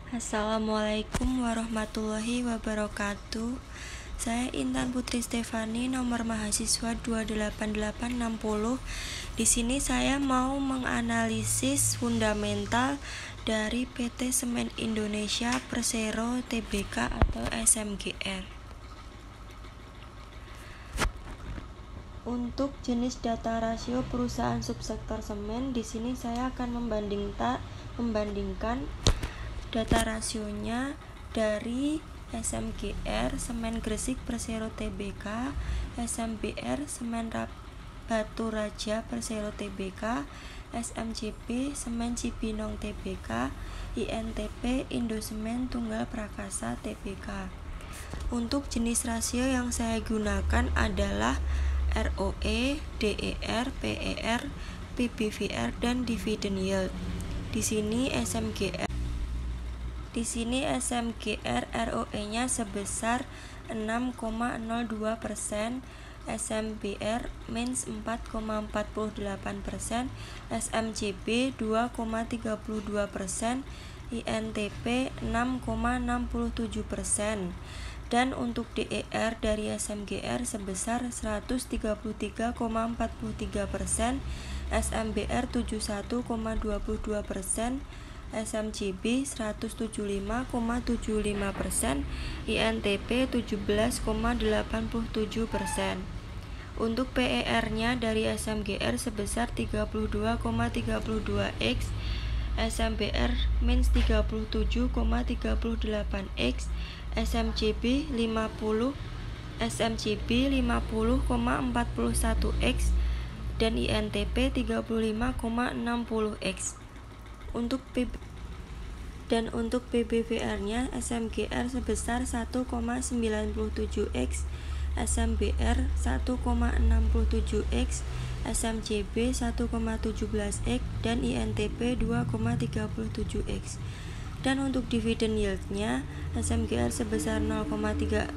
Assalamualaikum warahmatullahi wabarakatuh. Saya Intan Putri Stefani, nomor mahasiswa 28860. Di sini saya mau menganalisis fundamental dari PT Semen Indonesia Persero Tbk atau SMGR. Untuk jenis data rasio perusahaan subsektor semen, di sini saya akan membandingkan data rasionya dari SMGR Semen Gresik Persero Tbk, SMBR Semen Batu Raja Persero Tbk, SMCP Semen Cibinong Tbk, INTP Indosemen Tunggal Prakasa Tbk. Untuk jenis rasio yang saya gunakan adalah ROE, DER, PER, PBVR, dan dividend yield. Di sini SMGR ROE-nya sebesar 6,02%, SMBR minus 4,48%, SMCB 2,32%, INTP 6,67%, dan untuk DER dari SMGR sebesar 133,43%, SMBR 71,22%, SMCB 175,75%, INTP 17,87%. Untuk PER-nya dari SMGR sebesar 32,32x, SMBR minus 37,38x, SMCB 50,41x, dan INTP 35,60x. Untuk PBVR-nya SMGR sebesar 1,97x, SMBR 1,67x, SMCB 1,17x, dan INTP 2,37x. Dan untuk dividend yield-nya SMGR sebesar 0,36%,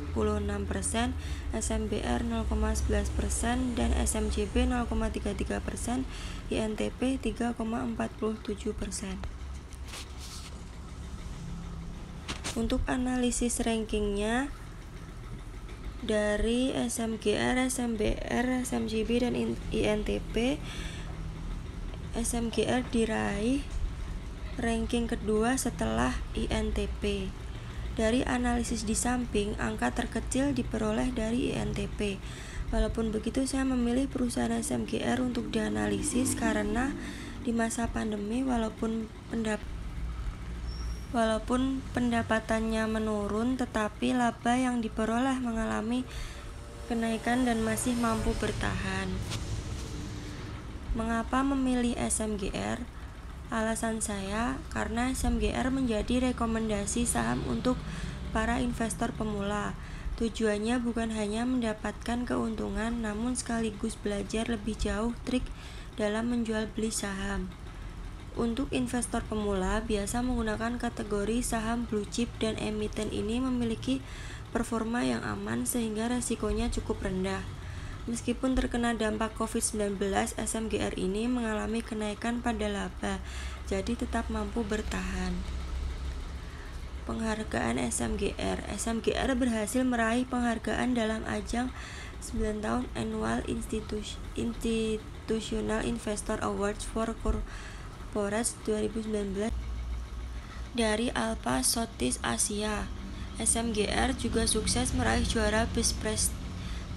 SMBR 0,11%, dan SMCB 0,33%, INTP 3,47%. Untuk analisis rankingnya dari SMGR, SMBR, SMCB, dan INTP, SMGR diraih ranking kedua setelah INTP. Dari analisis di samping, angka terkecil diperoleh dari INTP. Walaupun begitu, saya memilih perusahaan SMGR untuk dianalisis karena di masa pandemi walaupun pendapatannya menurun, tetapi laba yang diperoleh mengalami kenaikan dan masih mampu bertahan. Mengapa memilih SMGR? Alasan saya karena SMGR menjadi rekomendasi saham untuk para investor pemula. Tujuannya bukan hanya mendapatkan keuntungan, namun sekaligus belajar lebih jauh trik dalam menjual beli saham. Untuk investor pemula biasa menggunakan kategori saham blue chip, dan emiten ini memiliki performa yang aman sehingga resikonya cukup rendah. Meskipun terkena dampak COVID-19, SMGR ini mengalami kenaikan pada laba, jadi tetap mampu bertahan. Penghargaan SMGR berhasil meraih penghargaan dalam ajang 9 tahun Annual Institutional Investor Awards for Corporates 2019 dari Alpha Southeast Asia. SMGR juga sukses meraih juara Best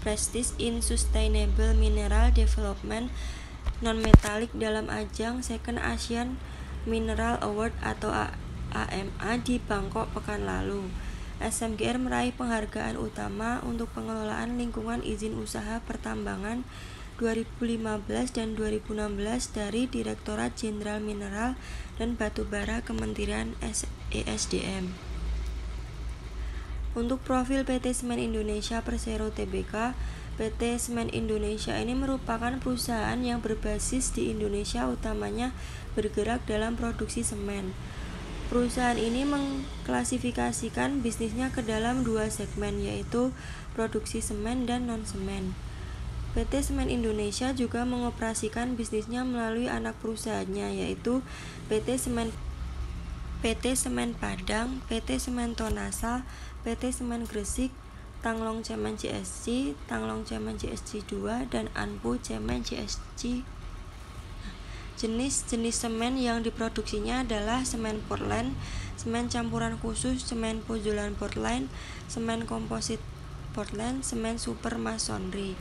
Prestige in Sustainable Mineral Development Non-Metallic dalam ajang Second Asian Mineral Award atau AMA di Bangkok pekan lalu. SMGR meraih penghargaan utama untuk pengelolaan lingkungan izin usaha pertambangan 2015 dan 2016 dari Direktorat Jenderal Mineral dan Batubara Kementerian ESDM. Untuk profil PT Semen Indonesia Persero Tbk, PT Semen Indonesia ini merupakan perusahaan yang berbasis di Indonesia, utamanya bergerak dalam produksi semen. Perusahaan ini mengklasifikasikan bisnisnya ke dalam dua segmen, yaitu produksi semen dan non-semen. PT Semen Indonesia juga mengoperasikan bisnisnya melalui anak perusahaannya, yaitu PT Semen PT Semen Padang, PT Semen Tonasa, PT Semen Gresik, Tanglong Cemen CSC, Tanglong Cemen CSC 2, dan Anpu Cemen CSC. Jenis-jenis semen yang diproduksinya adalah semen Portland, semen campuran khusus, semen pojolan Portland, semen komposit Portland, semen super masonry.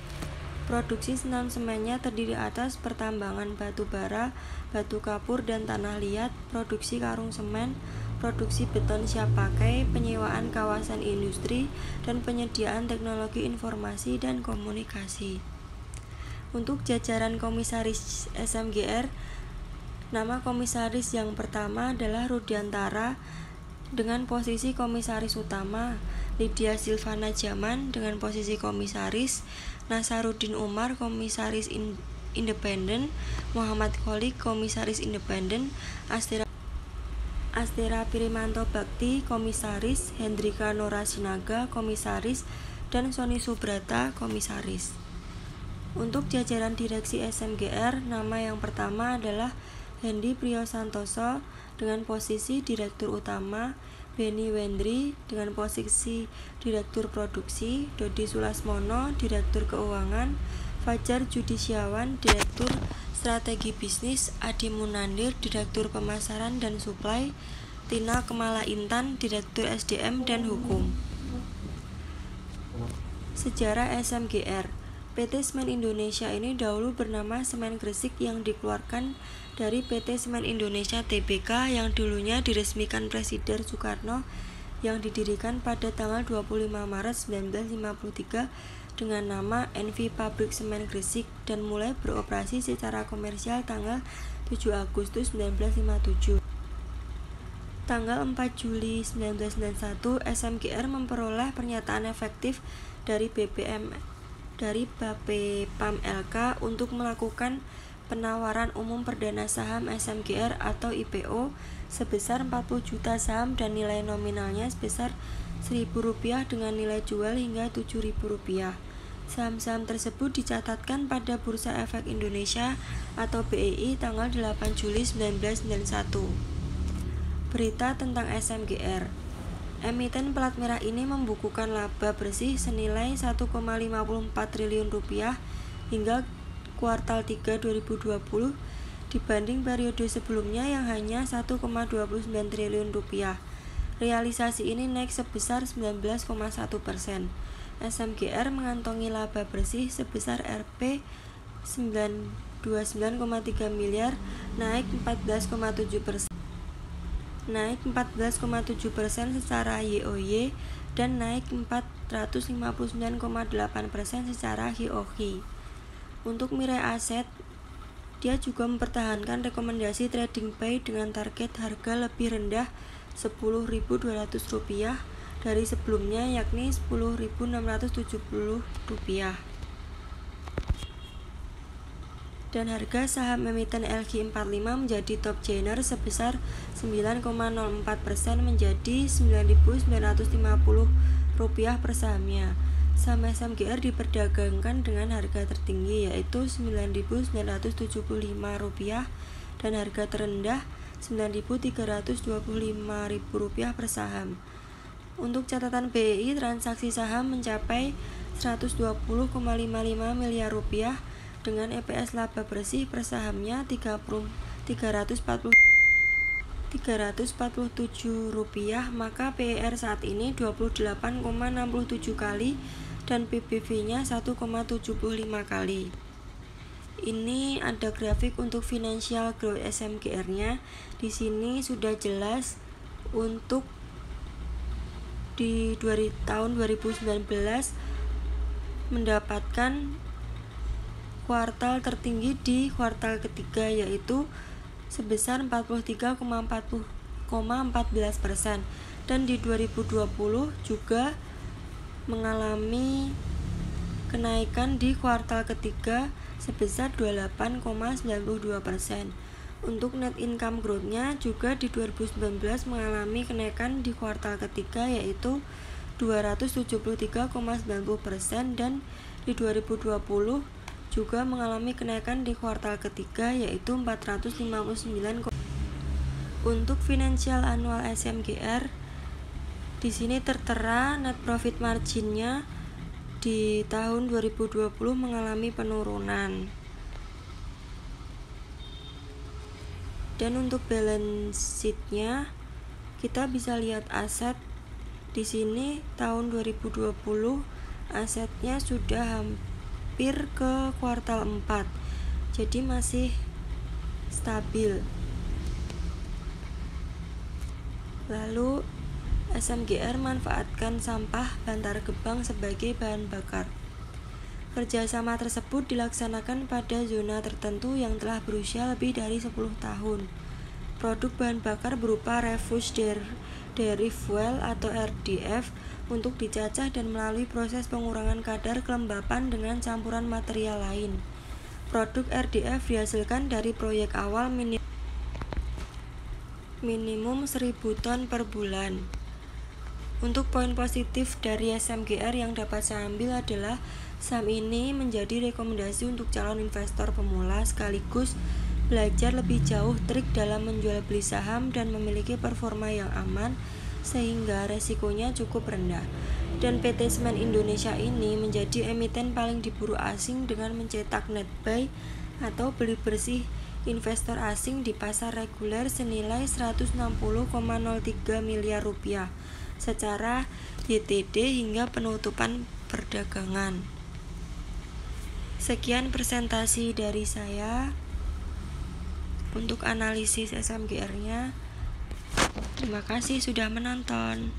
Produksi semennya terdiri atas pertambangan batu bara, batu kapur, dan tanah liat, produksi karung semen, produksi beton siap pakai, penyewaan kawasan industri, dan penyediaan teknologi informasi dan komunikasi. Untuk jajaran komisaris SMGR, nama komisaris yang pertama adalah Rudiantara dengan posisi komisaris utama, Lydia Silvana Jaman dengan posisi komisaris, Nasaruddin Umar komisaris independen, Muhammad Kholik komisaris independen, Astera Pirimanto Bakti komisaris, Hendrika Nora Sinaga komisaris, dan Sony Subrata komisaris. Untuk jajaran direksi SMGR, nama yang pertama adalah Hendy Priyosantoso dengan posisi direktur utama, Beni Wendri dengan posisi direktur produksi, Dodi Sulasmono direktur keuangan, Fajar Judisyawan direktur strategi bisnis, Adi Munandir direktur pemasaran dan suplai, Tina Kemala Intan direktur SDM dan hukum. Sejarah SMGR. PT Semen Indonesia ini dahulu bernama Semen Gresik yang dikeluarkan dari PT Semen Indonesia Tbk yang dulunya diresmikan Presiden Soekarno, yang didirikan pada tanggal 25 Maret 1953 dengan nama NV Pabrik Semen Gresik dan mulai beroperasi secara komersial tanggal 7 Agustus 1957. Tanggal 4 Juli 1991, SMGR memperoleh pernyataan efektif dari BAPEPAM LK untuk melakukan penawaran umum perdana saham SMGR atau IPO sebesar 40 juta saham dan nilai nominalnya sebesar Rp1.000 dengan nilai jual hingga Rp7.000. Saham-saham tersebut dicatatkan pada Bursa Efek Indonesia atau BEI tanggal 8 Juli 1991. Berita tentang SMGR. Emiten plat merah ini membukukan laba bersih senilai Rp1,54 triliun hingga kuartal 3 2020 dibanding periode sebelumnya yang hanya Rp1,29 triliun. Realisasi ini naik sebesar 19,1%. SMGR mengantongi laba bersih sebesar Rp 29,3 miliar, naik 14,7% secara YoY dan naik 459,8% secara YoY. Untuk Mirai Aset, dia juga mempertahankan rekomendasi trading buy dengan target harga lebih rendah Rp10.200 dari sebelumnya, yakni Rp10.670, dan harga saham emiten LQ45 menjadi top gainer sebesar 9,04% menjadi Rp9.950 per sahamnya. Saham SMGR diperdagangkan dengan harga tertinggi yaitu Rp9.975 dan harga terendah Rp9.325 per saham. Untuk catatan BEI, transaksi saham mencapai Rp120,55 miliar dengan EPS laba bersih per sahamnya Rp347, maka PER saat ini 28,67 kali dan PBV-nya 1,75 kali. Ini ada grafik untuk financial growth SMGR-nya. Di sini sudah jelas untuk di tahun 2019 mendapatkan kuartal tertinggi di kuartal ketiga yaitu sebesar 43,14%, dan di 2020 juga mengalami kenaikan di kuartal ketiga sebesar 28,92%. Untuk net income growth-nya juga di 2019 mengalami kenaikan di kuartal ketiga yaitu 273,90%, dan di 2020 juga mengalami kenaikan di kuartal ketiga yaitu 459. Untuk financial annual SMGR, di sini tertera net profit marginnya di tahun 2020 mengalami penurunan. Dan untuk balance sheet-nya, kita bisa lihat aset. Di sini tahun 2020 asetnya sudah hampir ke kuartal 4. Jadi masih stabil. Lalu SMGR manfaatkan sampah Bantar Gebang sebagai bahan bakar. Kerjasama tersebut dilaksanakan pada zona tertentu yang telah berusia lebih dari 10 tahun. Produk bahan bakar berupa refuse dairy fuel atau RDF untuk dicacah dan melalui proses pengurangan kadar kelembapan dengan campuran material lain. Produk RDF dihasilkan dari proyek awal minimum 1000 ton per bulan. Untuk poin positif dari SMGR yang dapat saya ambil adalah saham ini menjadi rekomendasi untuk calon investor pemula sekaligus belajar lebih jauh trik dalam menjual beli saham dan memiliki performa yang aman sehingga resikonya cukup rendah. Dan PT Semen Indonesia ini menjadi emiten paling diburu asing dengan mencetak net buy atau beli bersih investor asing di pasar reguler senilai 160,03 miliar rupiah secara YTD hingga penutupan perdagangan. Sekian presentasi dari saya untuk analisis SMGR-nya. Terima kasih sudah menonton.